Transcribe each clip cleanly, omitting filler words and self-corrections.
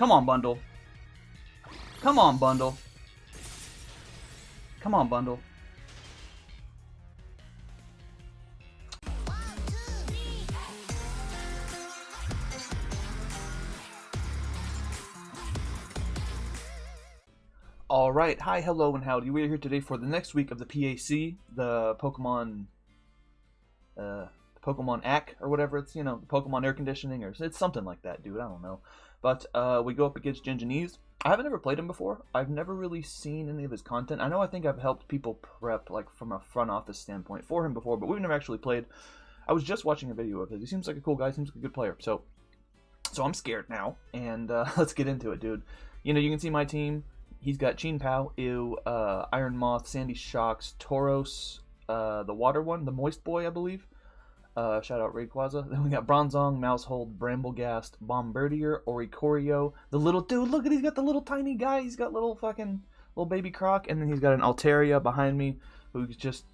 Come on, bundle. Come on, bundle. Come on, bundle. Alright, hi, hello, and howdy. We are here today for the next week of the PAC, the Pokemon AC, or whatever. It's, you know, Pokemon air conditioning, or it's something like that, dude. I don't know. But we go up against Ginginese. I haven't ever played him before. I've never really seen any of his content. I think I've helped people prep, like, from a front office standpoint for him before, but we've never actually played. I was just watching a video of his. He seems like a cool guy, seems like a good player. So I'm scared now, and let's get into it, dude. You know, you can see my team. He's got Chien-Pao, Ew, Iron Moth, Sandy Shocks, Tauros, the water one, the Moist Boy, I believe. Shout out Shayquaza. Then we got Bronzong, Mousehold, Bramblegast, Bombardier, OricoriNO. The little dude, look at, he's got the little tiny guy. He's got little baby Croc, and then he's got an Altaria behind me, who it just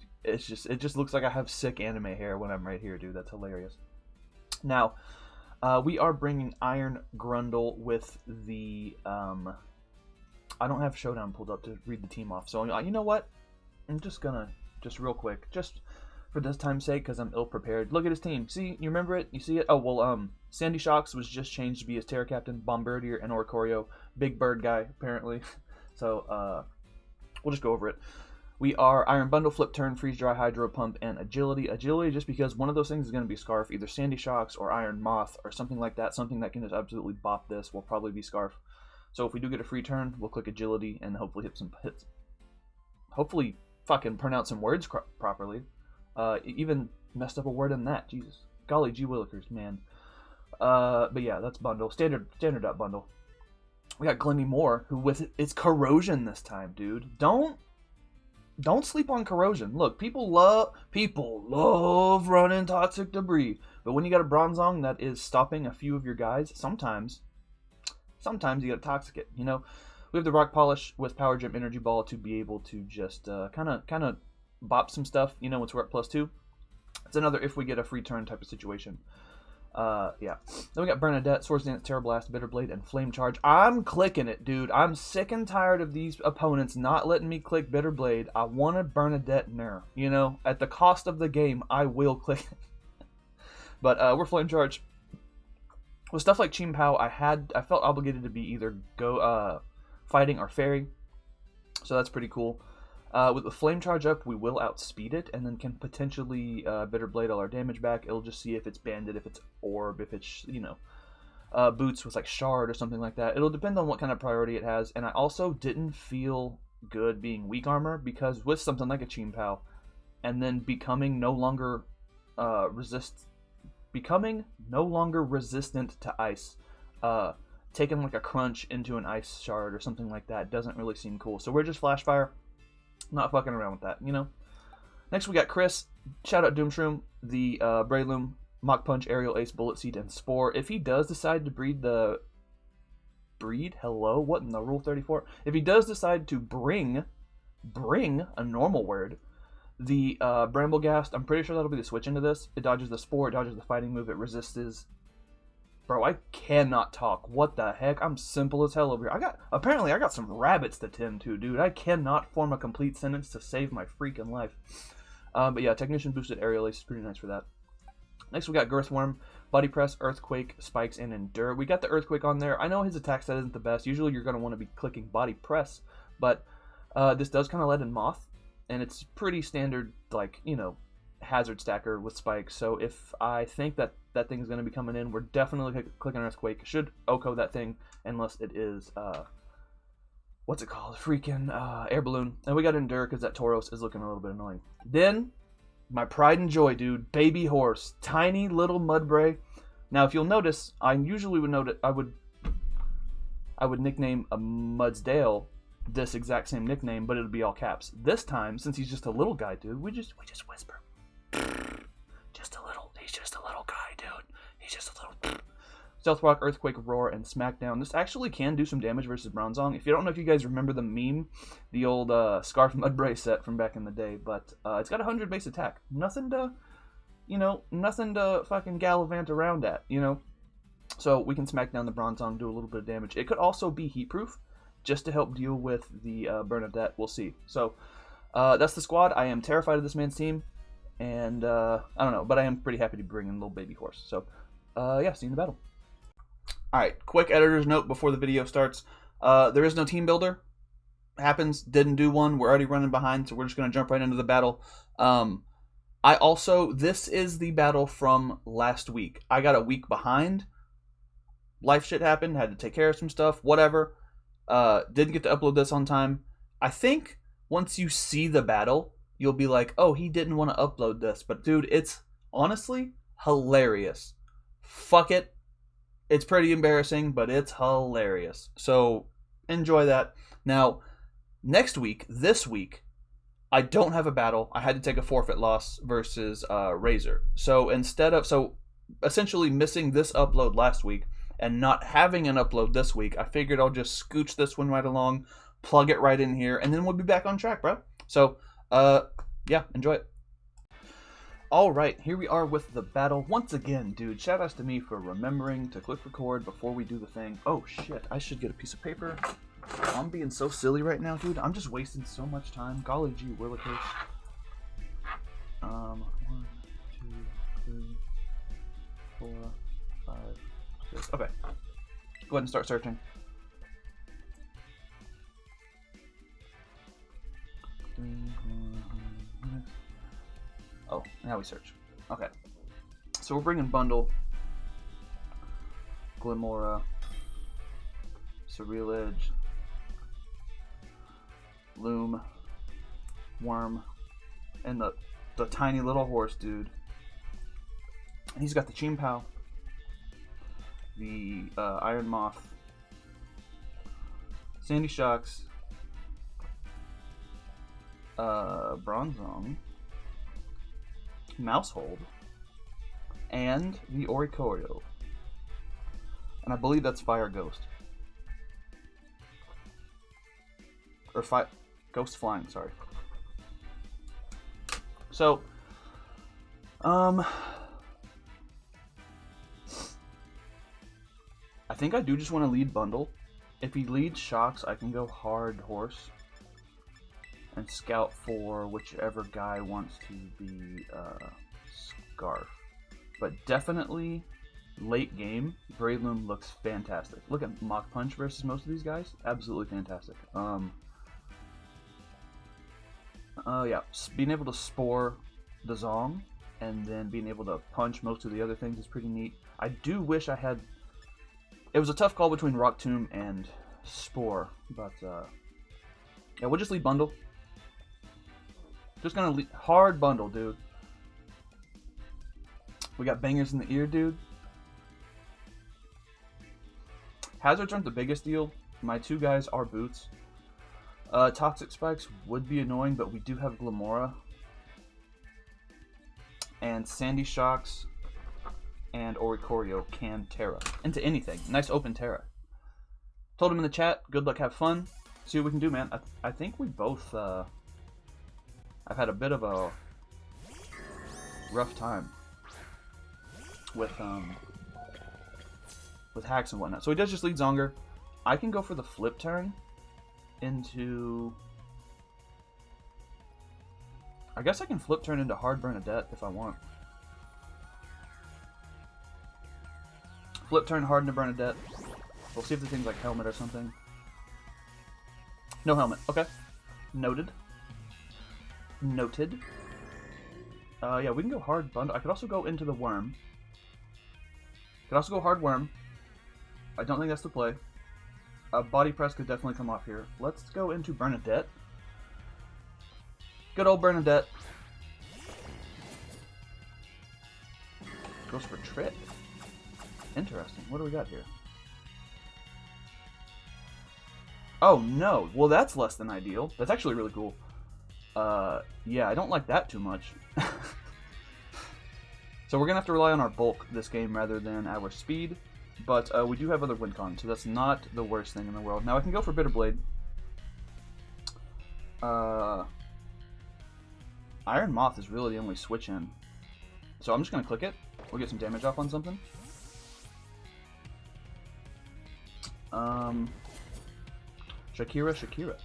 looks like I have sick anime hair when I'm right here, dude. That's hilarious. Now, we are bringing Iron Grundle with the I don't have Showdown pulled up to read the team off, so you know what? I'm just gonna, real quick, just for this time's sake, because I'm ill-prepared. Look at his team. See? You remember it? You see it? Oh, well, Sandy Shocks was just changed to be his Terra Captain, Bombardier, and OricoriNO. Big bird guy, apparently. So, we'll just go over it. We are Iron Bundle, Flip Turn, Freeze Dry, Hydro Pump, and Agility. Agility just because one of those things is going to be Scarf, either Sandy Shocks or Iron Moth, or something like that. Something that can just absolutely bop this will probably be Scarf. So if we do get a free turn, we'll click Agility and hopefully hit some hits. Hopefully fucking pronounce some words properly. Even messed up a word in that. Jesus. Golly gee willikers, man. But yeah, that's Bundle. Standard bundle. We got Glimmy Moore, who with it's Corrosion this time, dude. Don't sleep on Corrosion. Look, people love running Toxic Debris. But when you got a Bronzong that is stopping a few of your guys, sometimes you gotta toxic it, you know. We have the Rock Polish with Power Gem Energy Ball to be able to just kind of bop some stuff, you know, once we're at +2. It's another if we get a free turn type of situation. Yeah. Then we got Bernadette, Swords Dance, Terra Blast, Bitter Blade, and Flame Charge. I'm clicking it, dude. I'm sick and tired of these opponents not letting me click Bitter Blade. I want a Bernadette Nair, you know. At the cost of the game, I will click it. But we're Flame Charge. With stuff like Chien-Pao, I felt obligated to be either fighting or fairy, so that's pretty cool. With the Flame Charge up, we will outspeed it, and then can potentially Bitter Blade all our damage back. It'll just see if it's Bandit, if it's Orb, if it's, you know, Boots with like Shard or something like that. It'll depend on what kind of priority it has, and I also didn't feel good being Weak Armor, because with something like a Chien-Pao, and then becoming no longer resistant to ice, taking like a crunch into an ice shard or something like that doesn't really seem cool. So we're just Flash Fire, not fucking around with that, you know. Next we got Chris, shout out Doomshroom, the Breloom, Mach Punch, Aerial Ace, Bullet Seed, and Spore. If he does decide to hello, what in the Rule 34? If he does decide to bring a normal word, the Bramblegast, I'm pretty sure that'll be the switch into this. It dodges the Spore, it dodges the fighting move, it resists. Bro, I cannot talk. What the heck? I'm simple as hell over here. Apparently I got some rabbits to tend to, dude. I cannot form a complete sentence to save my freaking life. But yeah, Technician boosted Aerial Ace is pretty nice for that. Next we got Girthworm, Body Press, Earthquake, Spikes, and Endure. We got the Earthquake on there. I know his attack set isn't the best. Usually you're going to want to be clicking Body Press, but this does kind of let in Moth. And it's pretty standard, like, you know, hazard stacker with spikes. So if I think that thing's going to be coming in, we're definitely clicking Earthquake. Should OHKO that thing, unless it is, what's it called? Freaking Air Balloon. And we got Endure because that Tauros is looking a little bit annoying. Then, my pride and joy, dude. Baby Horse. Tiny little Mudbray. Now, if you'll notice, I usually would note it, I would nickname a Mudsdale this exact same nickname, but it'll be all caps. This time, since he's just a little guy, dude, we just whisper. He's just a little guy, dude. He's just a little. Stealth Rock, Earthquake, Roar, and Smackdown. This actually can do some damage versus Bronzong. If you don't know if you guys remember the meme, the old Scarf Mudbray set from back in the day, but it's got 100 base attack. Nothing to fucking gallivant around at, you know. So we can smack down the Bronzong, do a little bit of damage. It could also be heat proof, just to help deal with the Bernadette. We'll see. So that's the squad. I am terrified of this man's team, and I don't know, but I am pretty happy to bring in little baby horse. So yeah, see you in the battle. All right, quick editor's note before the video starts. There is no team builder. Happens, didn't do one. We're already running behind, so we're just going to jump right into the battle. This is the battle from last week. I got a week behind. Life shit happened, had to take care of some stuff, whatever. Didn't get to upload this on time. I think once you see the battle, you'll be like, oh, he didn't want to upload this. But dude, it's honestly hilarious. Fuck it. It's pretty embarrassing, but it's hilarious. So enjoy that. Now, this week, I don't have a battle. I had to take a forfeit loss versus Razor. So essentially missing this upload last week and not having an upload this week, I figured I'll just scooch this one right along, plug it right in here, and then we'll be back on track, bro. So, yeah, enjoy it. All right, here we are with the battle. Once again, dude, shout outs to me for remembering to click record before we do the thing. Oh, shit, I should get a piece of paper. I'm being so silly right now, dude. I'm just wasting so much time. Golly gee willikers. 1, 2, 3, 4, 5, 6. Okay. Go ahead and start searching. Oh, now we search. Okay. So we're bringing Bundle, Glimmora, Surreal Edge, Loom, Worm, and the tiny little horse dude. And he's got the Chimpao, the Iron Moth, Sandy Shocks, Bronzong, Mousehold, and the OricoriNO. And I believe that's Fire Ghost. Or Ghost Flying, sorry. So, I think I do just want to lead Bundle. If he leads Shocks, I can go hard Horse and scout for whichever guy wants to be Scarf. But definitely late game, Breloom looks fantastic. Look at Mach Punch versus most of these guys. Absolutely fantastic. Yeah, being able to Spore the Zong and then being able to punch most of the other things is pretty neat. I do wish I had... It was a tough call between Rock Tomb and Spore, but yeah, we'll just lead Bundle. Just gonna lead hard Bundle, dude. We got bangers in the ear, dude. Hazards aren't the biggest deal. My two guys are Boots. Toxic Spikes would be annoying, but we do have Glimmora. And Sandy Shocks and OricoriNO can Terra into anything. Nice open Terra. Told him in the chat, good luck, have fun. See what we can do, man. I think we both, I've had a bit of a rough time with hacks and whatnot. So he does just lead Zonger. I can go for the flip turn into... I guess I can flip turn into hard Bernadette if I want. Flip turn hard into Bernadette. We'll see if the thing's like helmet or something. No helmet. Okay. Noted. Noted. Yeah, we can go hard Bundle. I could also go into the Worm. Could also go hard Worm. I don't think that's the play. Body Press could definitely come off here. Let's go into Bernadette. Good old Bernadette. Goes for Trip. Interesting. What do we got here? Oh, no. Well, that's less than ideal. That's actually really cool. Yeah, I don't like that too much. So we're going to have to rely on our bulk this game rather than our speed. But we do have other win cons, so that's not the worst thing in the world. Now I can go for Bitter Blade. Iron Moth is really the only switch in. So I'm just going to click it. We'll get some damage off on something. Shakira.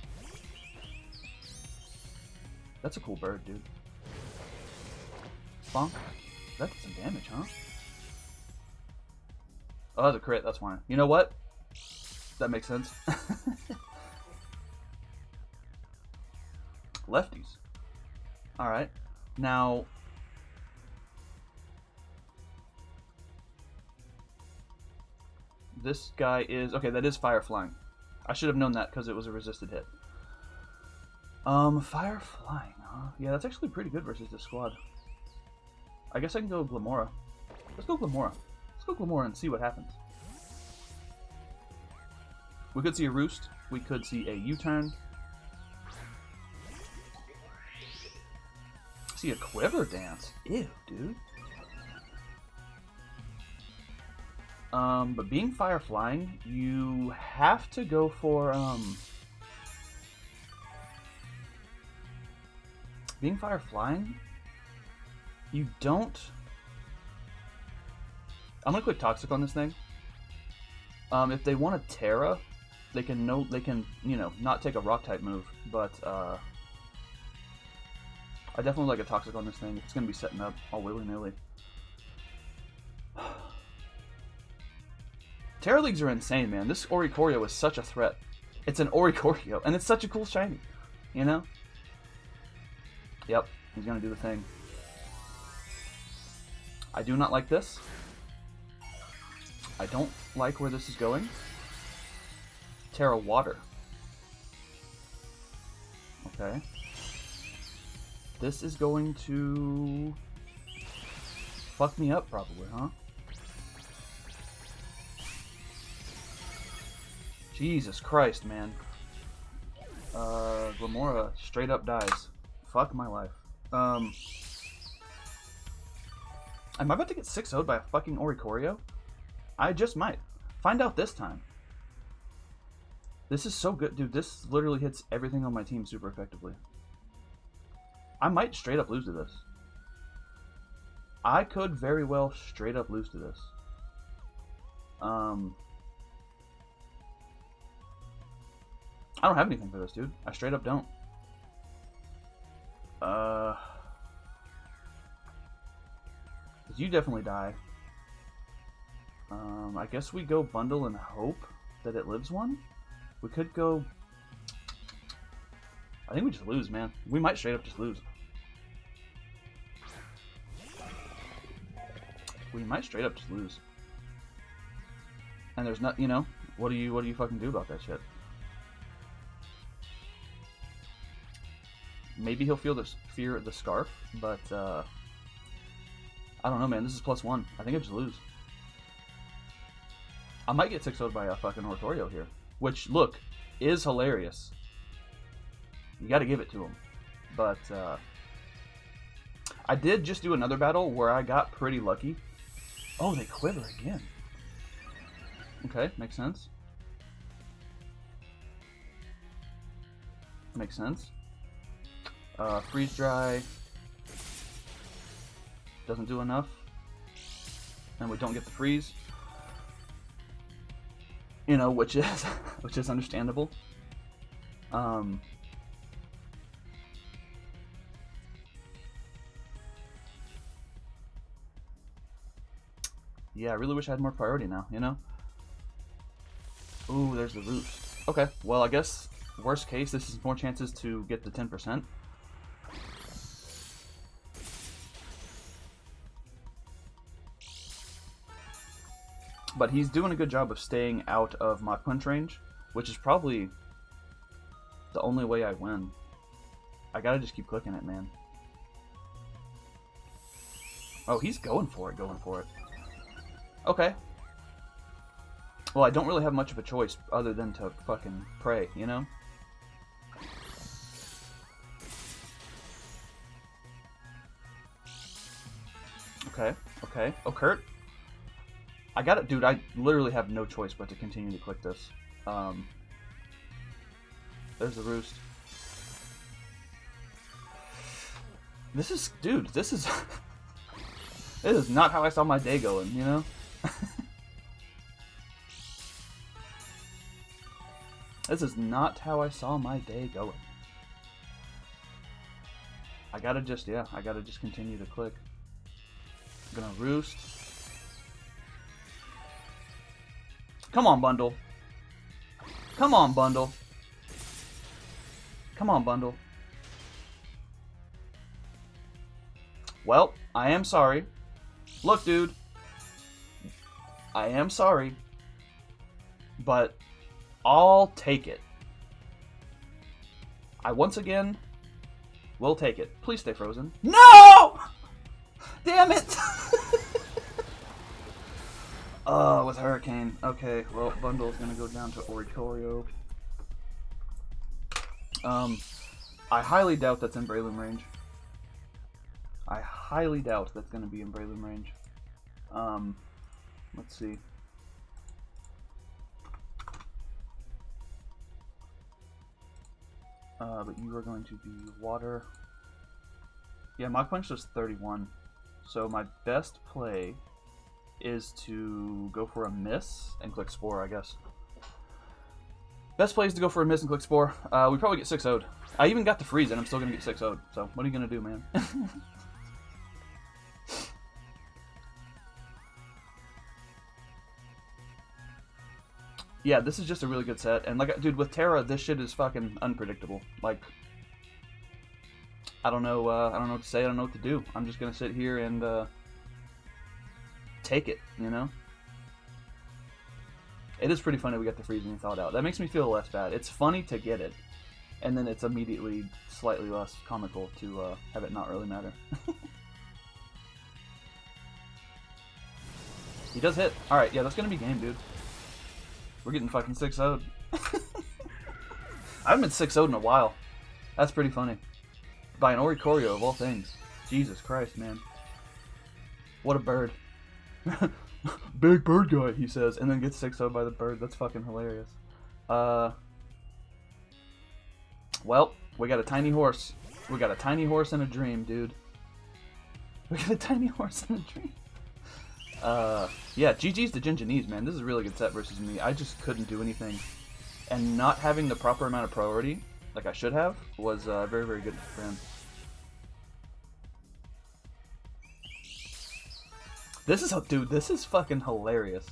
That's a cool bird, dude. Bonk. That did some damage, huh? Oh, that's a crit, that's why. You know what? That makes sense. Lefties. Alright. Now... this guy is... okay, that is fire flying. I should have known that because it was a resisted hit. Fire flying, huh? Yeah, that's actually pretty good versus this squad. I guess I can go Glamora. Let's go Glamora. Let's go Glamora and see what happens. We could see a Roost. We could see a U-turn. See a Quiver Dance. Ew, dude. But being fire flying, you have to go for, being fire flying, you don't... I'm gonna click Toxic on this thing. If they want a Terra, they can, you know, not take a Rock type move, but, I definitely like a Toxic on this thing. It's gonna be setting up all willy-nilly. Terra Leagues are insane, man. This Oricorio is such a threat. It's an Oricorio, and it's such a cool shiny, you know? Yep, he's gonna do the thing. I do not like this. I don't like where this is going. Terra Water. Okay. This is going to fuck me up probably, huh? Jesus Christ, man. Glamora straight up dies. Fuck my life. Am I about to get 6-0'd by a fucking Oricorio? I just might. Find out this time. This is so good. Dude, this literally hits everything on my team super effectively. I might straight up lose to this. I could very well straight up lose to this. I don't have anything for this, dude. I straight up don't. You definitely die. I guess we go bundle and hope that it lives one. We could go... I think we just lose, man. We might straight up just lose. We might straight up just lose. And there's not, you know, what do you fucking do about that shit? Maybe he'll feel this fear of the scarf, but I don't know, man. This is +1. I think I just lose. I might get 6-0'd by a fucking Oricorio here, which, look, is hilarious. You got to give it to him. But I did just do another battle where I got pretty lucky. Oh, they quiver again. Okay, makes sense. Makes sense. Freeze dry doesn't do enough, and we don't get the freeze. You know, which is understandable. Yeah, I really wish I had more priority now. You know. Ooh, there's the Roost. Okay, well, I guess worst case, this is more chances to get the 10%. But he's doing a good job of staying out of Mach Punch range, which is probably the only way I win. I gotta just keep clicking it, man. Oh, he's going for it, Okay. Well, I don't really have much of a choice other than to fucking pray, you know? Okay, okay. Oh, Kurt? I got it, dude. I literally have no choice but to continue to click this. There's the Roost. This is, dude, this is... this is not how I saw my day going, you know? This is not how I saw my day going. I gotta just continue to click. I'm gonna roost. Come on, bundle. Come on, bundle. Come on, bundle. Well, I am sorry. Look, dude. I am sorry. But I'll take it. I once again will take it. Please stay frozen. No! Damn it! Oh, with Hurricane. Okay, well, bundle is gonna go down to OricoriNO. I highly doubt that's in Breloom range. I highly doubt that's gonna be in Breloom range. Let's see. But you are going to be water. Yeah, Mach Punch does 31. So my best play is to go for a miss and click Spore, I guess. Best play is to go for a miss and click Spore. We probably get 6-0'd. I even got the freeze and I'm still going to get 6-0'd. So what are you going to do, man? Yeah, this is just a really good set. And like, dude, with Terra, this shit is fucking unpredictable. Like, I don't know what to say. I don't know what to do. I'm just going to sit here and take it, you know? It is pretty funny we got the freeze and thawed out. That makes me feel less bad. It's funny to get it, and then it's immediately slightly less comical to have it not really matter. He does hit. Alright, yeah, that's gonna be game, dude. We're getting fucking 6-0'd. I haven't been 6-0'd in a while. That's pretty funny. By an OricoriNO of all things. Jesus Christ, man. What a bird. Big bird guy, he says, and then gets 6-0'd by the bird. That's fucking hilarious. Well, we got a tiny horse. We got a tiny horse and a dream, dude. We got a tiny horse and a dream. Yeah, GG's to Ginginese, man. This is a really good set versus me. I just couldn't do anything. And not having the proper amount of priority, like I should have, was very, very good for him. Dude, this is fucking hilarious.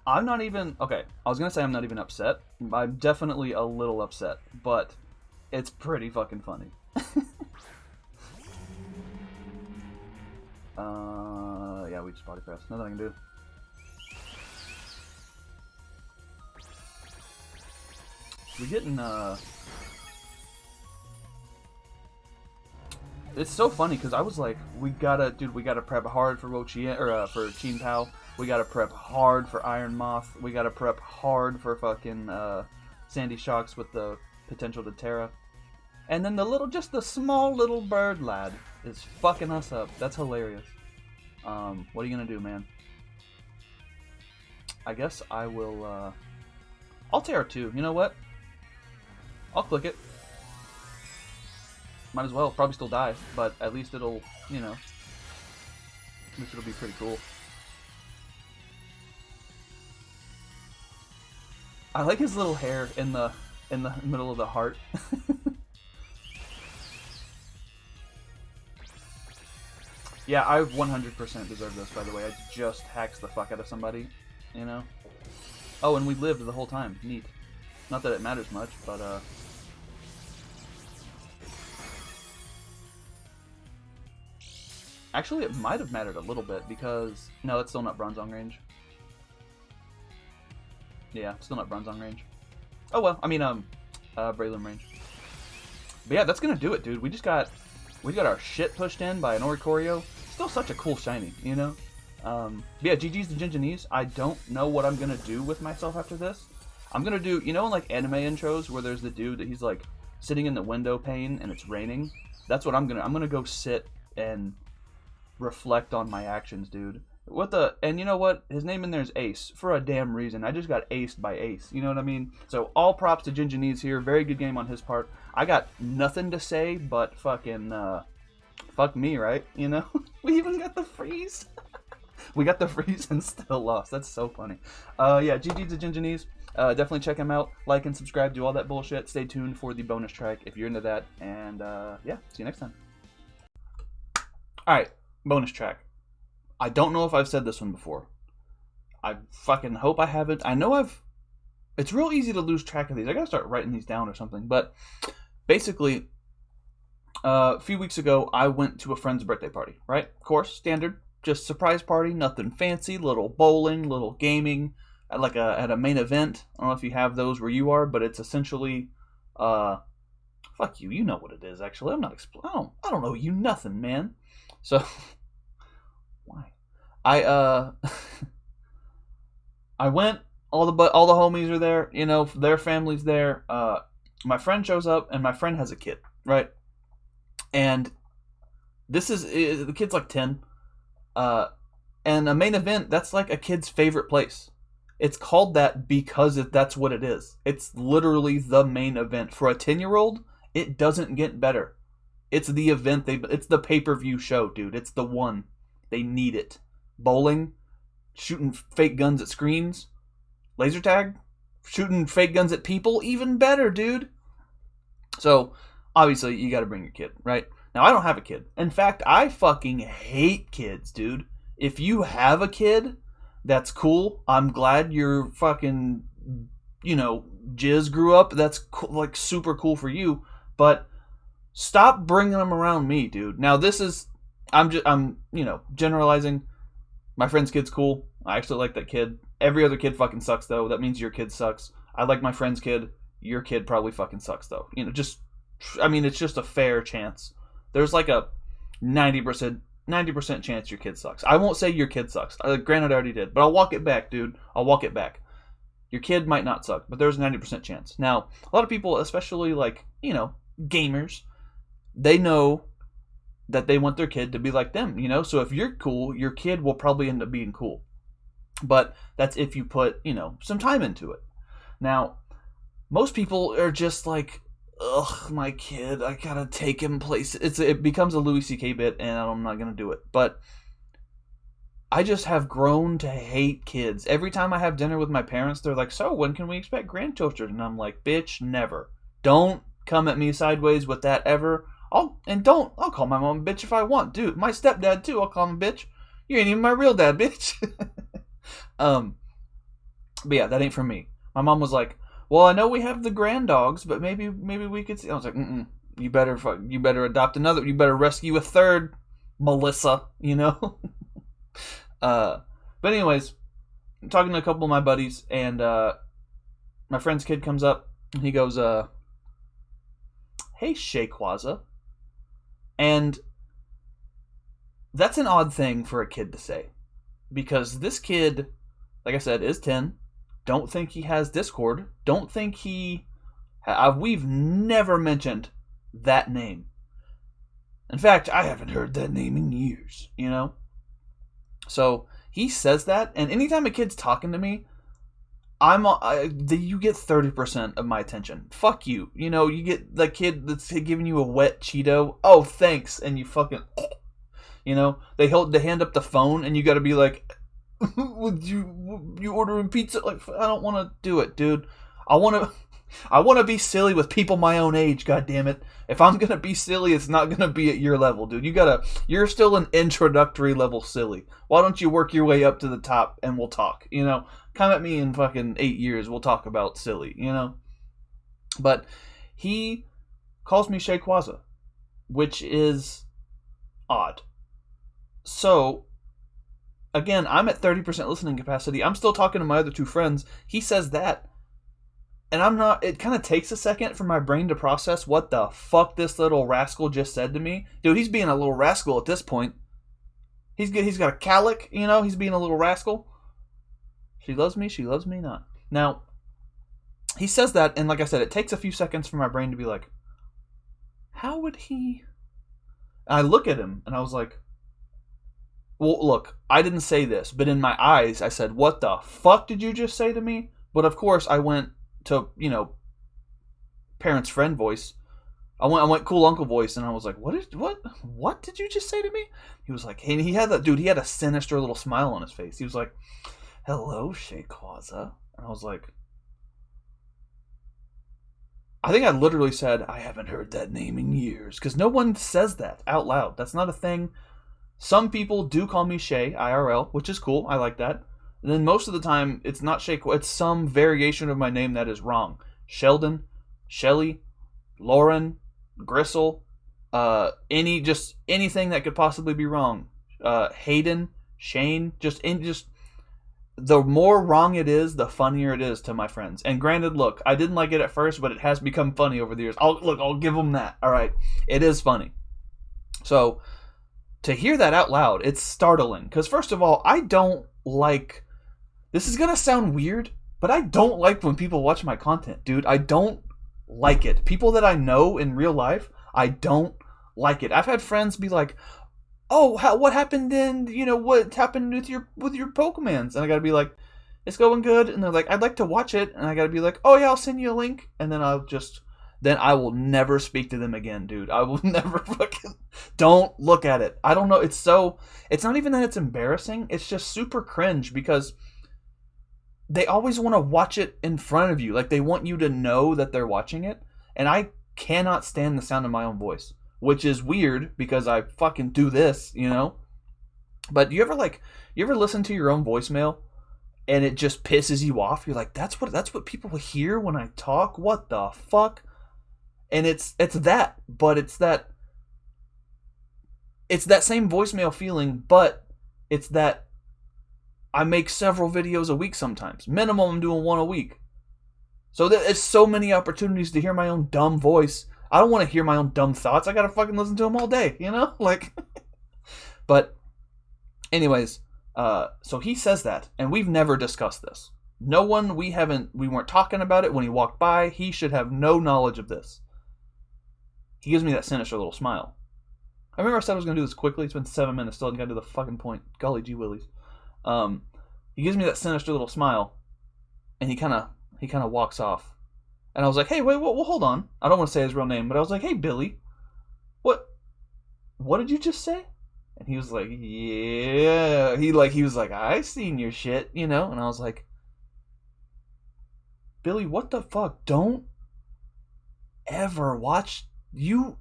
I'm not even, okay, I was gonna say I'm not even upset. I'm definitely a little upset, but it's pretty fucking funny. Yeah, we just body press. Nothing I can do. We're getting, it's so funny because I was like, we gotta prep hard for Rochien, or for Chien Pao. We gotta prep hard for Iron Moth. We gotta prep hard for fucking Sandy Shocks with the potential to Terra. And then just the small little bird lad is fucking us up. That's hilarious. What are you gonna do, man? I guess I will, I'll Terra too. You know what? I'll click it. Might as well. Probably still die, but at least it'll, you know, at least it'll be pretty cool. I like his little hair in the middle of the heart. Yeah, I 100% deserve this, by the way. I just hacked the fuck out of somebody, you know? Oh, and we lived the whole time. Neat. Not that it matters much, but, actually, it might have mattered a little bit, because... No, that's still not Bronzong range. Yeah, still not Bronzong range. Oh, well, I mean, Breloom range. But yeah, that's gonna do it, dude. We got our shit pushed in by an OricoriNO. Still such a cool shiny, you know? But yeah, GG's to Ginginese. I don't know what I'm gonna do with myself after this. I'm gonna do, you know, in like anime intros where there's the dude that he's like sitting in the window pane and it's raining? That's what I'm gonna go sit and reflect on my actions, dude. And you know what? His name in there is Ace for a damn reason. I just got aced by Ace. You know what I mean? So all props to Ginginese here. Very good game on his part. I got nothing to say but fucking fuck me, right? You know? We even got the freeze. We got the freeze and still lost. That's so funny. Yeah, GG to Ginginese. Definitely check him out. Like and subscribe. Do all that bullshit. Stay tuned for the bonus track if you're into that. And yeah, see you next time. All right, bonus track. I don't know if I've said this one before. I fucking hope I haven't. I know I've... It's real easy to lose track of these. I gotta start writing these down or something. But basically, a few weeks ago, I went to a friend's birthday party, right? Of course, standard. Just surprise party, nothing fancy. Little bowling, little gaming, at a main event. I don't know if you have those where you are, but it's essentially... fuck you. You know what it is, actually. I'm not explaining. I don't know you nothing, man. So... Why? I went. All the homies are there. You know, their family's there. My friend shows up, and my friend has a kid, right? And this is the kid's like 10. And a main event, that's like a kid's favorite place. It's called that because that's what it is. It's literally the main event for a 10-year-old. It doesn't get better. It's the event. It's the pay-per-view show, dude. It's the one. They need it. Bowling, shooting fake guns at screens, laser tag, shooting fake guns at people, even better, dude. So, obviously, you gotta bring your kid, right? Now, I don't have a kid. In fact, I fucking hate kids, dude. If you have a kid, that's cool. I'm glad your fucking, jizz grew up. That's cool, like super cool for you. But stop bringing them around me, dude. Now, this is... I'm generalizing. My friend's kid's cool. I actually like that kid. Every other kid fucking sucks, though. That means your kid sucks. I like my friend's kid. Your kid probably fucking sucks, though. It's just a fair chance. There's like a 90% chance your kid sucks. I won't say your kid sucks. Granted, I already did. But I'll walk it back, dude. I'll walk it back. Your kid might not suck, but there's a 90% chance. Now, a lot of people, especially gamers, they know that they want their kid to be like them, So if you're cool, your kid will probably end up being cool. But that's if you put, some time into it. Now, most people are just like, ugh, my kid, I gotta take him places. It becomes a Louis C.K. bit, and I'm not gonna do it. But I just have grown to hate kids. Every time I have dinner with my parents, they're like, so when can we expect grandchildren? And I'm like, bitch, never. Don't come at me sideways with that ever. I'll call my mom a bitch if I want. Dude, my stepdad too, I'll call him a bitch. You ain't even my real dad, bitch. But yeah, that ain't for me. My mom was like, well, I know we have the grand dogs, but maybe we could see. I was like, you better adopt another. You better rescue a third, Melissa, But anyways, I'm talking to a couple of my buddies, and my friend's kid comes up, and he goes, hey, Shayquaza. And that's an odd thing for a kid to say. Because this kid, like I said, is 10. Don't think he has Discord. Don't think we've never mentioned that name. In fact, I haven't heard that name in years, So, he says that, and anytime a kid's talking to me, you get 30% of my attention. Fuck you. You get the kid that's giving you a wet Cheeto. Oh, thanks. And you fucking, they hand up the phone, and you got to be like, would you ordering pizza? Like, I don't want to do it, dude. I want to be silly with people my own age. God damn it. If I'm gonna be silly, it's not gonna be at your level, dude. You're still an introductory level silly. Why don't you work your way up to the top and we'll talk? Come at me in fucking 8 years. We'll talk about silly, But he calls me Shayquaza, which is odd. So, again, I'm at 30% listening capacity. I'm still talking to my other two friends. He says that. And I'm not... It kind of takes a second for my brain to process what the fuck this little rascal just said to me. Dude, he's being a little rascal at this point. He's got a calic, He's being a little rascal. She loves me not. Now, he says that, and like I said, it takes a few seconds for my brain to be like, how would he... And I look at him, and I was like, well, look, I didn't say this, but in my eyes, I said, what the fuck did you just say to me? But of course, I went to, parents' friend voice. I went cool uncle voice, and I was like, what did you just say to me? He was like, hey, and he had a sinister little smile on his face. He was like, hello, Shayquaza. And I was like, I think I literally said, I haven't heard that name in years. Because no one says that out loud. That's not a thing. Some people do call me Shay, IRL, which is cool. I like that. And then most of the time, it's not Shayquaza. It's some variation of my name that is wrong. Sheldon, Shelly, Lauren, Gristle, anything that could possibly be wrong. Hayden, Shane, just the more wrong it is, the funnier it is to my friends. And granted, look, I didn't like it at first, but it has become funny over the years. I'll give them that. All right, it is funny. So to hear that out loud, it's startling. Because first of all, I don't like. This is gonna sound weird, but I don't like when people watch my content, dude. I don't like it. People that I know in real life, I don't like it. I've had friends be like, "Oh, what happened in, what happened with your Pokemons?" And I gotta be like, "It's going good." And they're like, "I'd like to watch it." And I gotta be like, "Oh yeah, I'll send you a link." And then then I will never speak to them again, dude. I will never fucking, don't look at it. I don't know. It's not even that it's embarrassing. It's just super cringe because they always want to watch it in front of you. Like, they want you to know that they're watching it. And I cannot stand the sound of my own voice. Which is weird because I fucking do this, But you ever listen to your own voicemail and it just pisses you off? You're like, that's what people hear when I talk? What the fuck? And it's that, but it's that same voicemail feeling, but it's that I make several videos a week sometimes. Minimum, I'm doing one a week. So there's so many opportunities to hear my own dumb voice. I don't want to hear my own dumb thoughts. I gotta fucking listen to them all day, Like, but anyways, so he says that, and we've never discussed this. No one, we weren't talking about it when he walked by. He should have no knowledge of this. He gives me that sinister little smile. I remember I said I was gonna do this quickly. It's been 7 minutes, still haven't got to the fucking point. Golly gee willies. He gives me that sinister little smile, and he kind of walks off. And I was like, "Hey, wait, well, hold on." I don't want to say his real name, but I was like, "Hey, Billy, what did you just say?" And he was like, "Yeah." He was like, "I seen your shit, And I was like, "Billy, what the fuck? Don't ever watch you."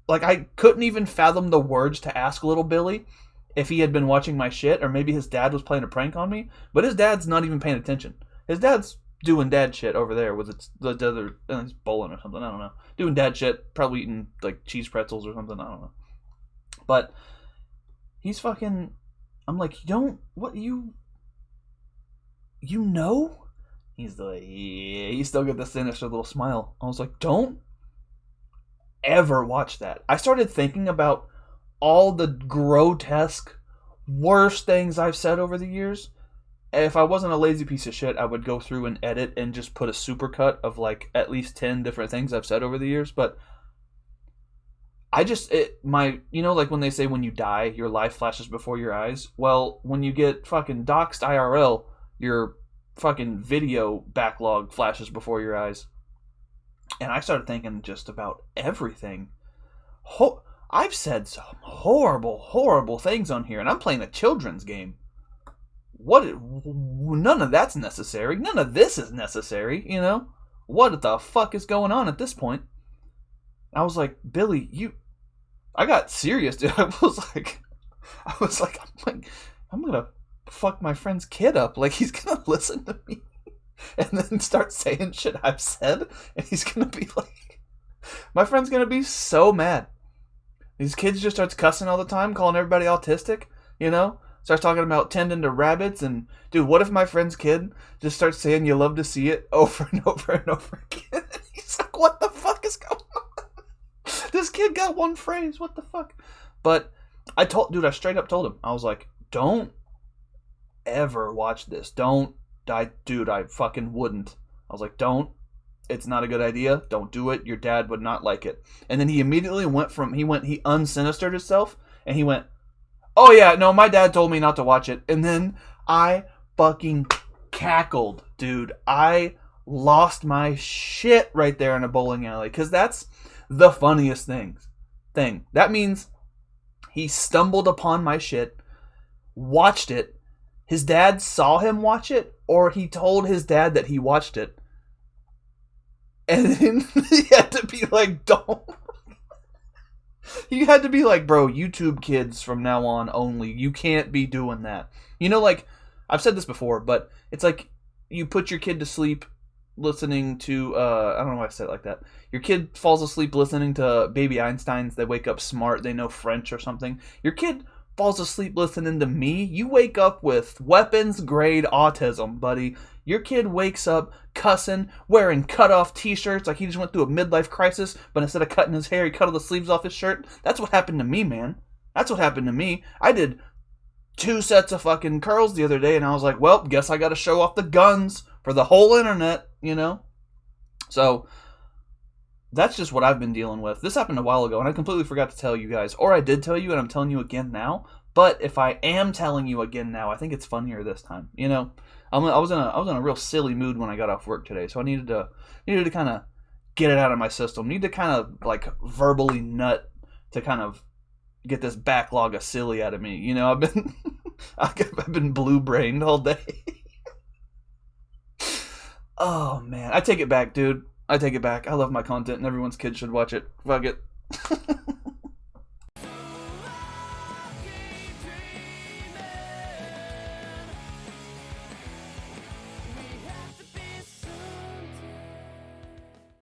Like, I couldn't even fathom the words to ask little Billy if he had been watching my shit, or maybe his dad was playing a prank on me. But his dad's not even paying attention. His dad's doing dad shit over there with the other, he's bowling or something, I don't know. Doing dad shit, probably eating like cheese pretzels or something, I don't know. But he's fucking, I'm like, you know? He's like, yeah, he still got the sinister little smile. I was like, don't ever watch that. I started thinking about all the grotesque, worst things I've said over the years. If I wasn't a lazy piece of shit, I would go through and edit and just put a supercut of like at least 10 different things I've said over the years. But like when they say when you die, your life flashes before your eyes. Well, when you get fucking doxxed IRL, your fucking video backlog flashes before your eyes. And I started thinking just about everything. I've said some horrible, horrible things on here, and I'm playing a children's game. None of that's necessary. None of this is necessary, What the fuck is going on at this point? I was like, Billy, I got serious, dude. I was like, I'm gonna fuck my friend's kid up. Like, he's gonna listen to me and then start saying shit I've said, and he's gonna be like, my friend's gonna be so mad. These kids just starts cussing all the time, calling everybody autistic, Starts talking about tending to rabbits, and dude, what if my friend's kid just starts saying "you love to see it" over and over and over again? He's like, what the fuck is going on? This kid got one phrase, what the fuck? But I straight up told him, I was like, don't ever watch this. I fucking wouldn't. I was like, don't. It's not a good idea. Don't do it. Your dad would not like it. And then he immediately he unsinistered himself, and he went, "Oh yeah, no, my dad told me not to watch it." And then I fucking cackled, dude. I lost my shit right there in a bowling alley, because that's the funniest thing. That means he stumbled upon my shit, watched it, his dad saw him watch it, or he told his dad that he watched it, And then you had to be like, don't. You had to be like, bro, YouTube kids from now on only. You can't be doing that. You know, like, I've said this before, but it's like you put your kid to sleep listening to, I don't know why I said it like that. Your kid falls asleep listening to Baby Einsteins. They wake up smart. They know French or something. Your kid falls asleep listening to me. You wake up with weapons-grade autism, buddy. Your kid wakes up cussing, wearing cut-off t-shirts like he just went through a midlife crisis, but instead of cutting his hair, he cut all the sleeves off his shirt. That's what happened to me, man. That's what happened to me. I did 2 sets of fucking curls the other day, and I was like, well, guess I gotta show off the guns for the whole internet, you know? So, that's just what I've been dealing with. This happened a while ago, and I completely forgot to tell you guys. Or I did tell you, and I'm telling you again now. But if I am telling you again now, I think it's funnier this time. You know, I was in a real silly mood when I got off work today, so I needed to kind of get it out of my system. Need to kind of like verbally nut to kind of get this backlog of silly out of me. You know, I've been blue brained all day. Oh man, I take it back, dude. I take it back. I love my content, and everyone's kid should watch it. Fuck it.